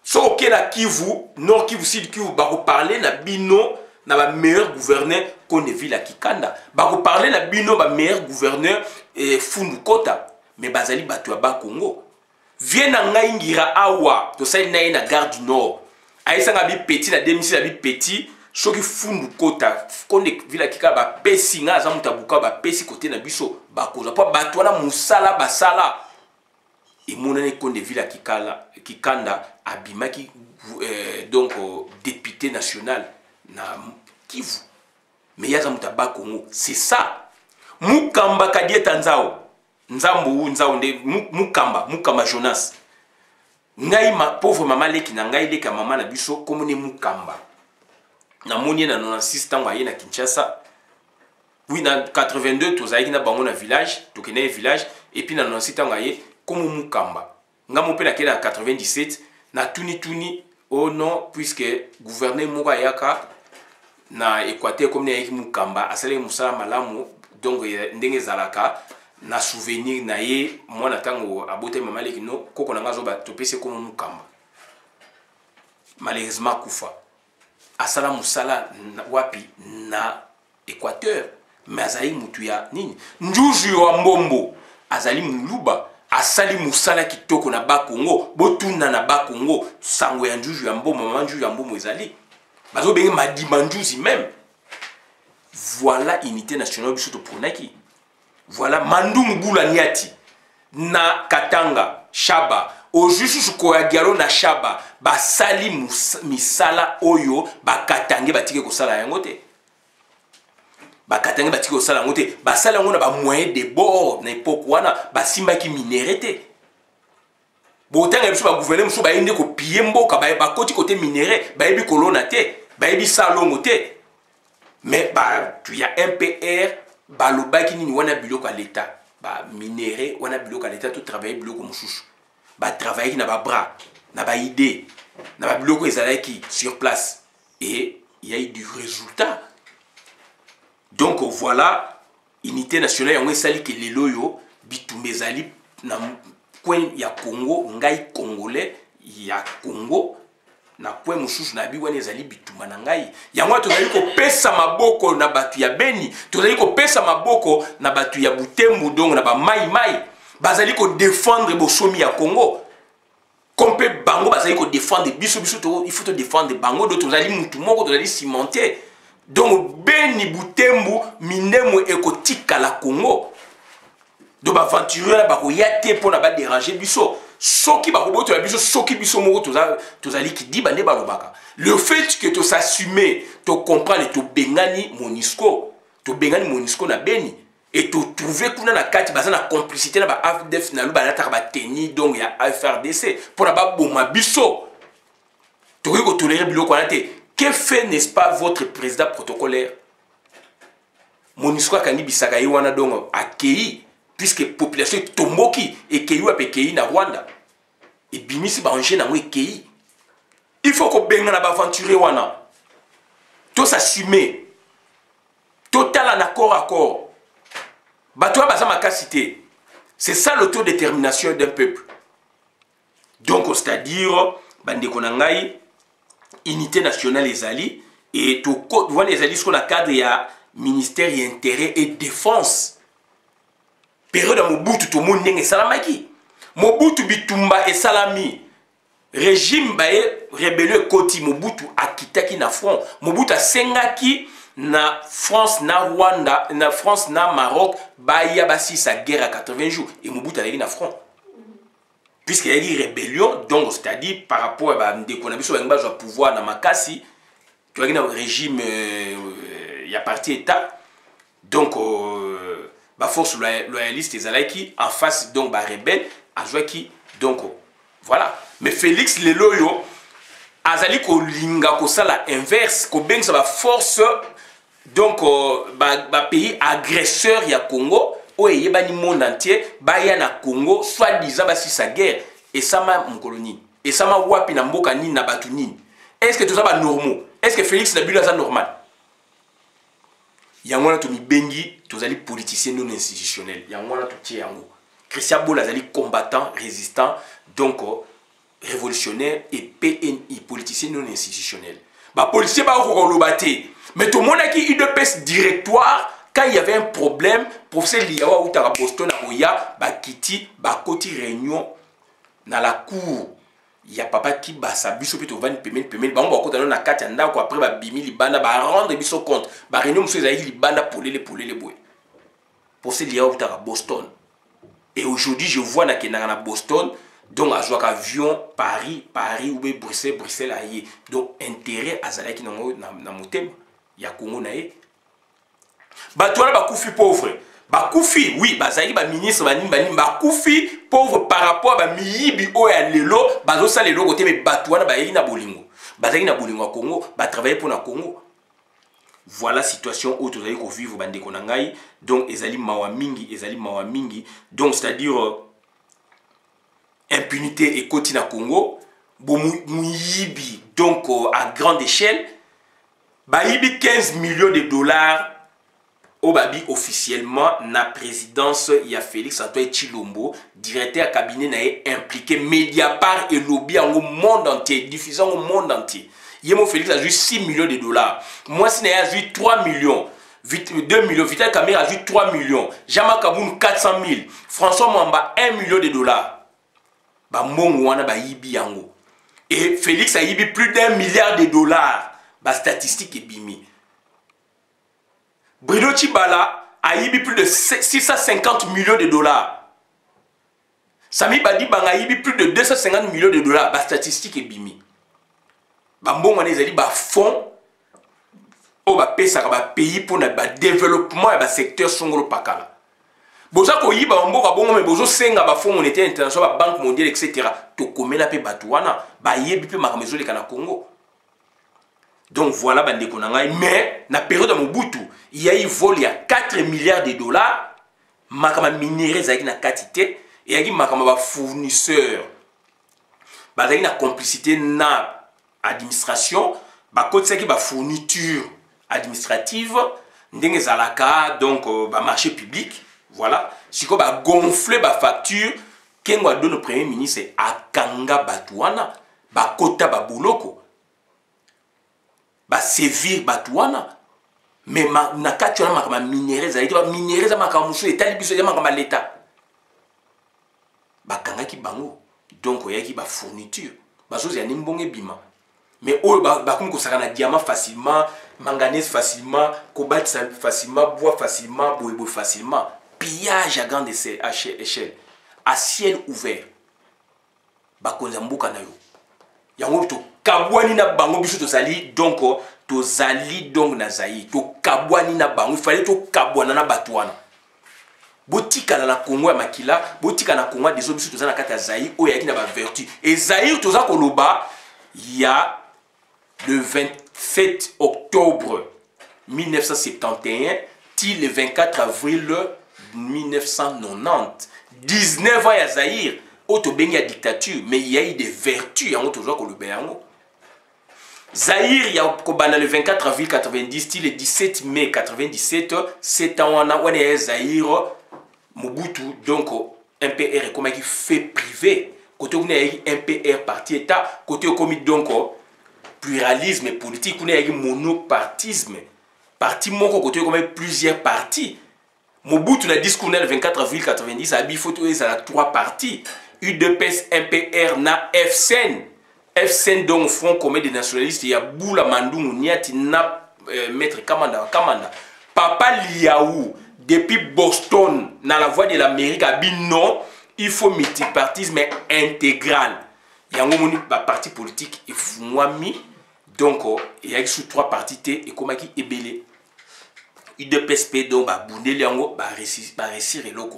so ok la Kivu, Nord Kivu, Sud Kivu, bako parler na bino na ba meilleur gouverneur qu'on est ville à Kikanda. Bako parler na bino ba meilleur gouverneur Fundu Kota, mais bazali batu ba Congo. Vient na ngai ngira awa, to sai na gare du Nord. Aïssa nga bi petit na 2006 na bi petit, soki Fundu Kota, qu'on est ville à Kikanda ba pesi nga za mutabuka ba pesi côté na biso, bako za pa batu na musala basala. Et mon année qu'on est ville à Kikanda, abimaki donc député national na Kivu. Mais yaza mutaba Congo, c'est ça. Mukamba kadie tanzao, nzambu nzao nde mukamba Jonas. Ngai ma pauvre maman leki na ngai leka maman na biso comme ne mukamba. Na moni na 96 tango aye na Kinshasa. Oui na 82 tozaki na bango na village, tokene village et puis na 96 tango aye comme Mukamba. Nga mon père en 97 na tuni oh non puisque gouverneur Moura Yaka na Équateur comme ne Mukamba asale musala malamu donc ndenge zalaka na souvenir na ye moi na tango abote mama lekino koko na ngazo ba topese comme Mukamba. Malheureusement kufa asala musala wapi na Équateur mais azali mutu ya nini njuju wa mbombo azali muluba asali musala kitoko na ba Congo botuna na ba Congo sango ya njuju ya mbombo mama njuju ya mbombo ezali bazo bengi madimanjuzi même. Voilà unité nationale biso to ponaki. Voilà mandu mbula niati na Katanga Shaba ojusu sukoya gialo na Shaba basali misala oyo bakatange batike kosala yango te. Bakatange batike kosala yango te basala yango na ba moyen de bord na époque wana basimbaki minéré te. Botanga biso ba gouverner muso ba inde ko piller mboka ba koti côté minéré ba yebi kolona te ba yebi salongo te. Mais tu y a MPR balobaki nini wana biloko à l'état ba minéré wana biloko à l'état tout travailler biloko mususu ba travailler na ba bras na ba idée na ba biloko ezalaki sur place et il y a eu du résultat. Donc voilà unité nationale yango esali ke lelo yo bitumezali na coin ya Congo ngai congolais ya Congo na coin mususu na biwana ezali bituma na ngai yango tozali ko pesa maboko na batu ya Beni tozali ko pesa maboko na batu ya Butembo donc na ba mai bazali ko défendre bosomi ya Congo comme bango bazali ko défendre biso to il faut te défendre bango do tozali mutu moko tozali cimenter. Donc Beni Butembo minemo ekotika la Congo. Donc aventureux là ba yate pour na ba déranger biso. Soki ba koboto ya biso soki biso moko tozali ki di bande balobaka. Le fait que tu s'assumer, tu comprends et tu bengani Monisco, na Beni et tu trouver kuna na kati baza na complicité na ba AFDF na lu ba na ba teni donc ya FRDC pour na ba boma biso. Tu ko tolérer biloko na te. Que fait, n'est-ce pas, votre président protocolaire? Monisco a kangi bisaka wana donc accueilli puisque population tomboki et keyu a pekeyi na Rwanda et bimisi ba enchaîner na ekei. Il faut que benga na ba aventurer wana to s'assumer total en accord à corps bato baza makasité. C'est ça l'autodétermination d'un peuple. Donc c'est-à-dire bandeko na ngai unité nationale ezali et to voilà ezali sur la cadre ya ministère et intérêt et défense. Période à Mobutu to monde ndenge salamaki. Mobutu bitumba et salami. Régime bae rébellion koti Mobutu akitaki na front. Mobutu asengaki na France na Rwanda, na France na Maroc baya basi sa guerre à 80 jours et Mobutu allait na front. Puisqu'il y a eu rébellion, donc c'est-à-dire par rapport à ndeko na pouvoir na makasi, tu as un régime il y a parti état. Donc force loyaliste et zalaki en face donc rebelle a joué qui donc voilà. Mais Félix Leloyo azali ko linga ko sala inverse ko beng sa force donc pays agresseur ya Congo o yebani monde entier baya na Congo soit disant basi sa guerre et ça ma mkoloni et ça ma wapi na mboka nini na batu nini. Est-ce que tout ça va normal? Est-ce que Félix Nabila ça normal? Yangwana to mi bengi tozali politicien non institutionnel. Yangwana to tie yango. Christian Bola azali combattant, résistant, donc révolutionnaire et PNI, politicien non institutionnel. Bah policier ba ko lobate. Mais tout le monde a qui UDPS directoire quand il y avait un problème, professeur Liawa ou Tara Boston à Oya, bah Kiti, bah Koti réunion dans la cour. Il y a papa qui bah sa biso plutôt 20 paiement bah on va côté na katanda quoi après bah bimi libanda bah rendre biso compte bah réunion monsieur Zaï libanda pour les boy. Professeur Liawa ou Tara Boston. Et aujourd'hui je vois na kenanga na Boston donc à jouer avion Paris ou Bruxelles aïe. Donc intérêt à Zalaki na motem ya Congo nae. Ba toi ba koufi pauvre. Ba koufi oui ba zali ba ministre ba nimba ba koufi pauvre par rapport à ba miyibi o ya lelo ba zo sa lelo côté mais ba toi ba yeli na bolingo. Ba zali na bolingo à Congo ba travailler pour na Congo. Voilà situation où tu ko vivre bande ko na ngai donc ezali mawa mingi donc c'est-à-dire impunité et côté na Congo bomuyibi donc à grande échelle bayibi 15 millions de dollars au babi officiellement na présidence il y a Félix Antoine Tshilombo directeur cabinet na impliqué Mediapart et lobby en monde entier diffusant au monde entier yemo Félix a juste 6 millions de dollars moi si na a juste 3 millions 2 millions Vital Kamerhe a juste 3 millions Jean-Marc Kaboun 400 000 François Mwamba 1 million de dollars ba mbongo wana ba yibi yango et Félix a yibi plus d'1 milliard de dollars ba statistique et bimi Bruno Tshibala a yibi plus de 650 millions de dollars Sami Badi Banga a yibi plus de 250 millions de dollars ba statistique et bimi ba mbongo wana ezali ba fonds o ba pesa ba pays pour na ba développement et ba secteur songolo pakala. Boza ko yiba mboka bongo me bozo senga ba fonds monétaire international ba banque mondiale etc. To komela pe batuana ba yebi pe makamezo le kana Congo. Donc voilà bande ko na ngai mais na période de Mobutu il y a eu vol ya 4 milliards de dollars makama minéraux zaki na quantité et yaki makama ba fournisseur ba zaki na complicité na administration ba kotsaki ba fourniture administrative ndenge zalaka donc ba marché public. Voilà, si on va gonfler la facture, qu'est-ce qu'on donne au premier ministre à Kanga Batouana, Bakota Babuloko, Sévir Batouana, mais na katuana ma minéraux, ça veut dire minéraux, ça m'a camusou, et talibiso, ça m'a l'état. Bakanga qui bango, donc il y a qui ba fourniture, baso c'est un imbonge bima, mais oh bakum ko sakana diamant facilement, manganèse facilement, cobalt facilement, bois facilement, bois facilement. Pillage à grande échelle, à ciel ouvert. Bakonza mbuka na yo. Yango to kabwani na bango biso to zali donc to zali donc na zayi to kabwani na bango il fallait to kabwana na batwana. Botika na Congo ya makila, botika na Congo des biso to zana kata zayi o yaki na ba vertu. Et zayi to za koloba il y a le 27 octobre 1971 till le 24 avril 1990, 19 ans à Zaïre, auto bengi à dictature, mais il y a eu des vertus en auto joueur le béango. Zaïre, il y a le 24 avril 90, le 17 mai 97, 7 ans, on est Zaïre, Mobutu, donc MPR est comme un fait privé. Côté où on est MPR parti État, côté où on donc pluralisme politique, on est monopartisme. Parti mon côté où on plusieurs partis. Mobutu le discours le 24 avril 90, a photo il y a 3 partis. UDPS, MPR, na FCN. FCN donc Front commun des nationalistes, il y a Boula Mandungu, Niati, na Maître Kamanda. Papa Liaou, depuis Boston, dans la voie de l'Amérique, a dit non, il faut multipartisme intégral. Il y a un parti politique, il faut moi mis, donc il y a sous 3 partis, et comme qui est belé. UDPSP, donc, bah, Boundé Liango, bah, réussir et l'eau.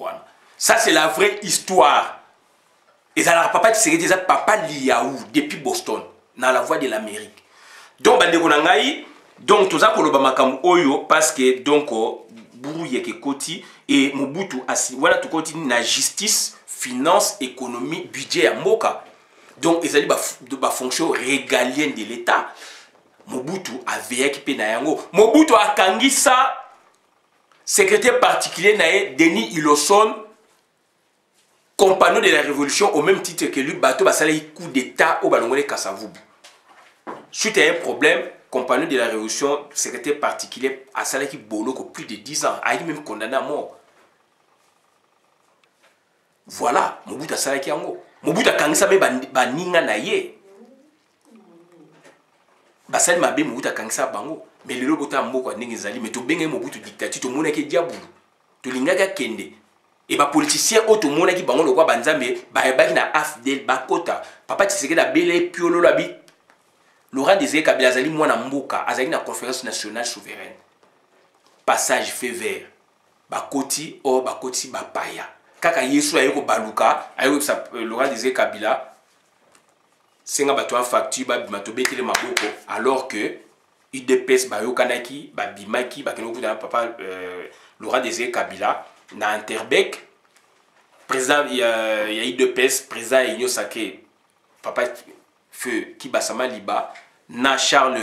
Ça, c'est la vraie histoire. Et ça n'a pas été déjà Papa Liaou depuis Boston, dans la voie de l'Amérique. Donc, donc, tout ça pour le Bamakam Oyo, parce que, donc, Bourou Yeke Koti et Mobutu, voilà, tout continue la justice, finance, économie, budget à Moka. Donc, ils ont des fonctions régaliennes de l'État. Mobutu a veillé qui Nayango. Mobutu a kangi ça, secrétaire particulier Naé, Denis Iloson, compagnon de la révolution au même titre que lui, bateau basali coup d'état au Balongole Kassavoub. Suite à un problème, compagnon de la révolution, secrétaire particulier à Salaki Boloko plus de 10 ans, a été même condamné à mort. Voilà, Mobutu a Salaki Ango. Mobutu a kangisa me baninga na ye. Basali mabe Mobutu a kangisa bango. Mais le lobo ta mboko ndenge zali, mais to benge Mobutu dictature, to mona ke diabulu. To lingaka kende. Et les politiciens auto mona ki bango lokwa banzambe ba na AFDEL bakota papa Tshisekedi da bele piolo labi Laurent Désiré Kabila azali mwana mboka azali na conférence nationale souveraine passage fait vert bakoti o bakoti bapaya kaka Yesu ayeko baluka ayeko Laurent Désiré Kabila senga bato en facture ba bimato betele maboko alors que UDPS ba yokanaki ba bimaki ba keno kuta papa Laurent Désiré Kabila na Interbec, président, il y a eu deux PES, président Igno Sake, papa Feu, qui basama liba, na Charles,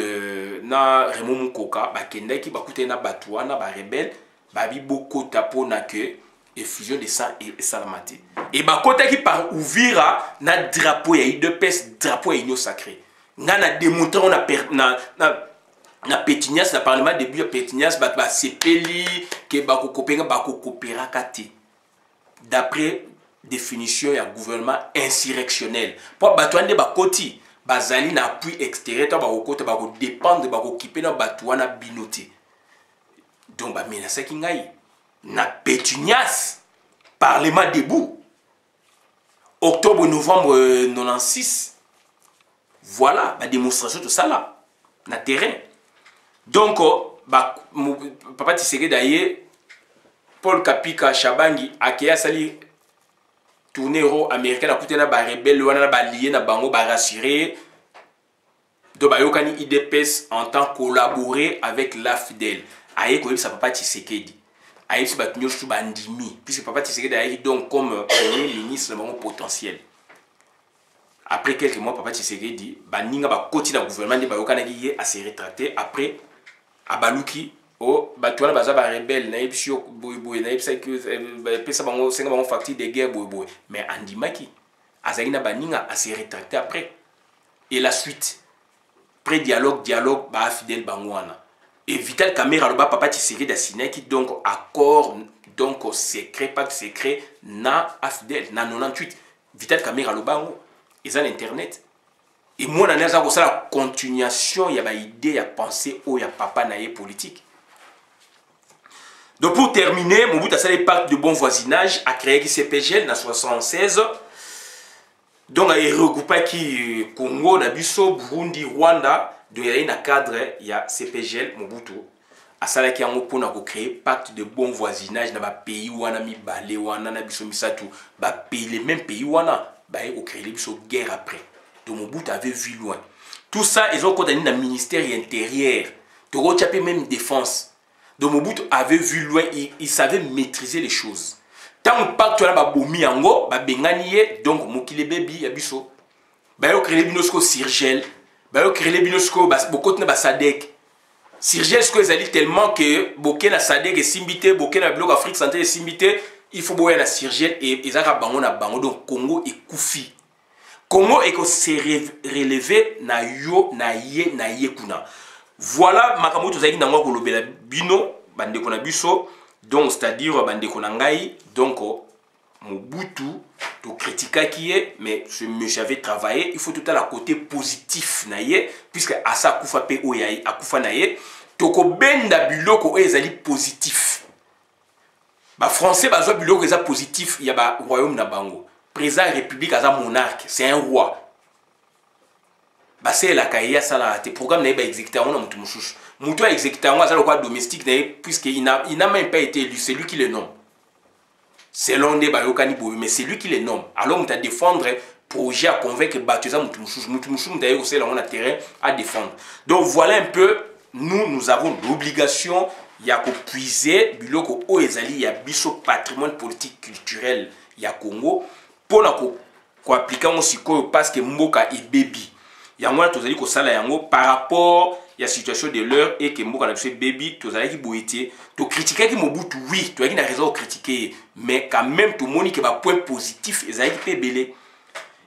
na Raymond Moukoka, ba kenda qui ba koute na batoua, na ba rebelle, ba bi boko tapo na que, effusion de sang et salamate. Et ba kote qui par ouvira, na drapeau, il y a eu deux PES, drapeau Igno Sacré. Na démontré, on a na Pétignas, na parlement début à Pétignas, ba sepeli ke ba ko kopenga ba ko kopera kati. D'après définition ya gouvernement insurrectionnel. Pour batouane ba koti, bazali na appui extérieur, ba ko kota ba ko dépendre ba ko kipe na batouana binoté. Donc ba menace ki ngai na Pétignas, parlement debout. Octobre novembre 96. Voilà, la démonstration de ça là, na terrain. Donc, papa Tshisekedi d'ailleurs, Paul Kapika Chabangi, Akeya Sali, tourné euro américain, a coûté na ba rebelle, na ba lié, na bango, ba rassuré. Donc, Bayokani IDPS entend collaborer avec l'AFDEL. Aye, quoi, ça papa Tshisekedi. Aye, c'est battu sous bandimi. Puisque papa Tshisekedi d'ailleurs, donc, comme premier ministre, le potentiel. Après quelques mois, papa Tshisekedi, Baninga ba koti na gouvernement de Bayokani a se rétracté après. Abaluki o batouana baza ba rebelle na epsio boy na epsa que pesa bango senga bango facture de guerre boy mais andimaki azali na baninga a se rétracté après et la suite pré dialogue ba fidèle bangwana et Vital Kamerhe loba papa Tshisekedi da signé qui donc accord donc secret pas secret na afidèle na 98 Vital Kamerhe loba ngo eza na internet. Et moi, je suis la continuation, il y a une idée, il y a pensée, il y a papa naïe politique. Donc pour terminer, Mobutu a le pacte de bon voisinage, a créé qui CPGL en 1976. Donc il a regroupé qui Congo, Nabiso, Burundi, Rwanda. Donc il y a un cadre, il y a CPGL, Mobutu. A ça qui a créé pacte de bon voisinage dans les pays où on a mis balé, où on a mis Misatu, les mêmes pays où on a créé les guerre après. Donc Mobutu avait vu loin. Tout ça, ils ont condamné dans le ministère intérieur. Donc on même défense. Donc Mobutu avait vu loin, il savait maîtriser les choses. Tant que tu as bomi yango, benganie donc mokile bebi yabiso. Ba yo créé binosko Sirgel, bayo créer bino siko bokoti na ba sadek Sirgel siko ezali tellement que boké na sadek esimbité boké na bloc Afrique santé esimbité il faut boya na Sirgel et ezaka bango na bango donc Congo ekufi Congo eko se relever na yo na ye kuna voilà makambo tozali nango kolobela bino bandeko na biso donc c'est-à-dire bandeko na ngai donc Mobutu to critiquaki ye mais ce monsieur avait travaillé il faut tout à la côté positif na ye puisque asa akufa pe oyayi akufa na ye toko benda biloko ezali positif ba français bazwa biloko eza positif ya ba royaume na bango président de la république aza monarque c'est un roi c'est la kaya sala te programme na ba exécuter on a mutu mususu mutu a exécuter on a le quoi domestique puisqu'il n'a même pas été élu c'est lui qui le nomme selon des bayokani boy mais c'est lui qui les nomme alors on t'a défendre projet à convaincre batuza mutu mususu d'ailleurs c'est là on a terrain à défendre donc voilà un peu nous avons l'obligation ya ko puiser biloko o ezali ya biso patrimoine politique culturel ya Congo pour na ko appliquer on sikoyo parce que mboka ebebi yango na tozali ko sala yango par rapport ya situation de l'heure et que mboka na biso baby tozali ki boité to critiquer ki Mobutu oui to na raison de critiquer mais quand même tout moni que ba point positif ezali ki pebele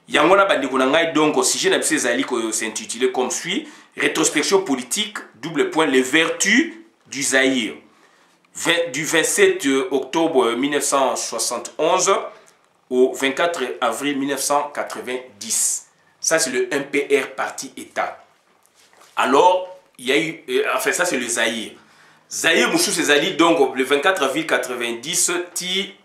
yango na bandeko na ngai donc sujet na biso ezali ko s'intituler comme suit rétrospection politique double point les vertus du Zaïre du 27 octobre 1971 au 24 avril 1990 ça c'est le MPR parti État alors il y a eu enfin ça c'est le Zaïre Zaïre Moussou Césali donc le 24 avril 90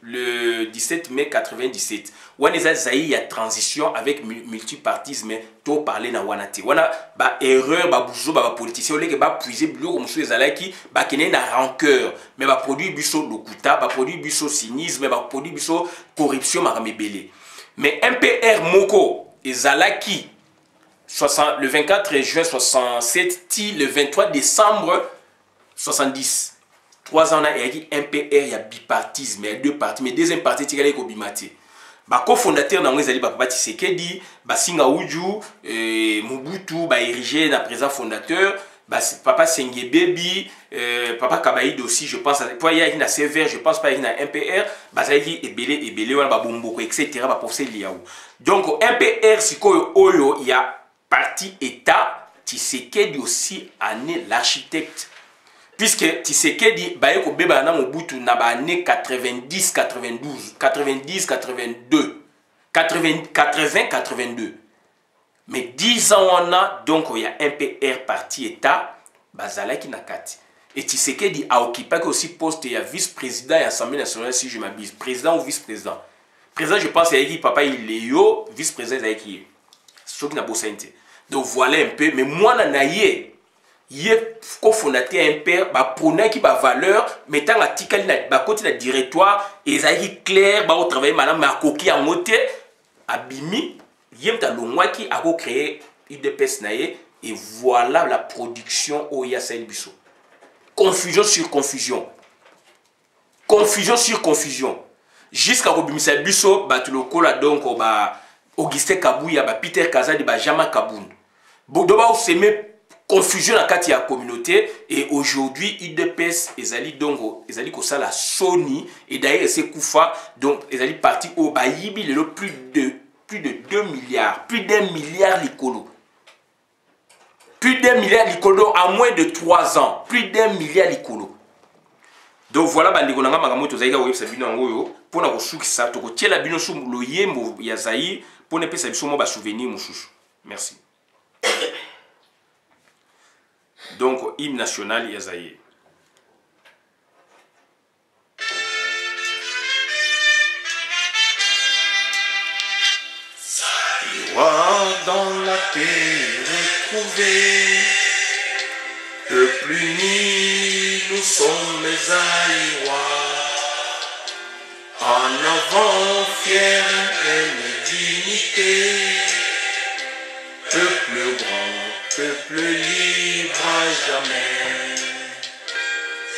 le 17 mai 97 on est Zaïre il y a transition avec multipartisme to parler na wanate wana ba erreur ba bouzo ba politicien ole ke ba puiser biloko Moussou Césali qui ba kene na rancœur mais ba produit biso lokuta ba produit biso cynisme ba produit biso corruption makamebele mais MPR moko ezalaki le 24 juin 67 le 23 décembre 70 3 ans il y a MPR il y a bipartisme il y a deux partis mais deuxième parti il y a Kobimate ba cofondateur dans les Papa Tshisekedi ba Singa Uju Mobutu ba érigé na président fondateur ba Papa Sengebebi Papa Kabaïd aussi je pense pour il y a une sévère je pense pas il y a MPR ba zaki ebele wana ba bomboko etc ba professeur liaou donc MPR sikoyo oyo il y a parti État Tshisekedi aussi année l'architecte puisque Tshisekedi baye ko beba na Mobutu na ba année 90 92 90 82 80 82 mais 10 ans on a donc il y a un PR parti État bazalaki na kati et Tshisekedi a occupé aussi poste il y a vice-président à l'Assemblée nationale si je m'abuse président ou vice-président président je pense il y a papa il est yo vice-président il y a qui ce qui n'a pas senti donc voilà un peu mais moi na yé yé cofondateur un père ba prôner qui ba valeur mettant la tikali na côté na directoire et ça qui clair ba au travail madame ma coquille en moté abimi yé ta longwa qui a créé UDPS naé et voilà la production au Yassel Bisso confusion sur confusion confusion sur confusion jusqu'à Robimisa Bisso ba tu le cola donc ba Augustin Kabouya ba Peter Kazadi ba Jama Kaboun bodoba s'aimer confusion dans la communauté et aujourd'hui UDPS ezali donc ezali ko ça la Sony et d'ailleurs c'est Koufa donc ezali parti au bayibi le plus de 2 milliards plus d'1 milliard likolo plus d'1 milliard likolo en moins de 3 ans plus d'1 milliard likolo donc voilà bandeko nanga makambo to zaika websa bino ngoyo pona ko sukisa to ko tiela bino sou lo yembo ya Zaïre pona pesa biso mo ba souvenir mususu merci. Donc, hymne national Yazaïe. Roi dans la terre retrouvée, peuple uni, nous sommes les Zaïrois. En avant, fier et dignité, peuple grand, peuple libre à jamais.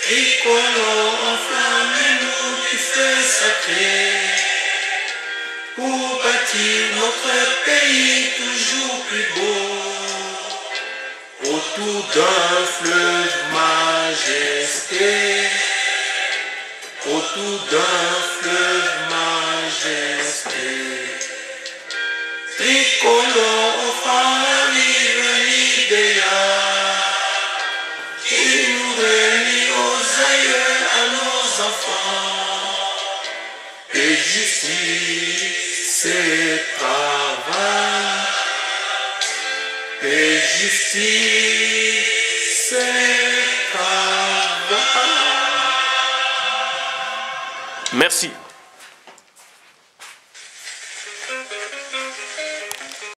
Tricolore, enflammez-nous du feu sacré, pour bâtir notre pays toujours plus beau. autour d'un fleuve majesté, autour d'un fleuve majesté. Tricolore au famille l'idéal, qui nous réunit aux aïeux à nos enfants. Et justice et travail, et justice et travail. Merci.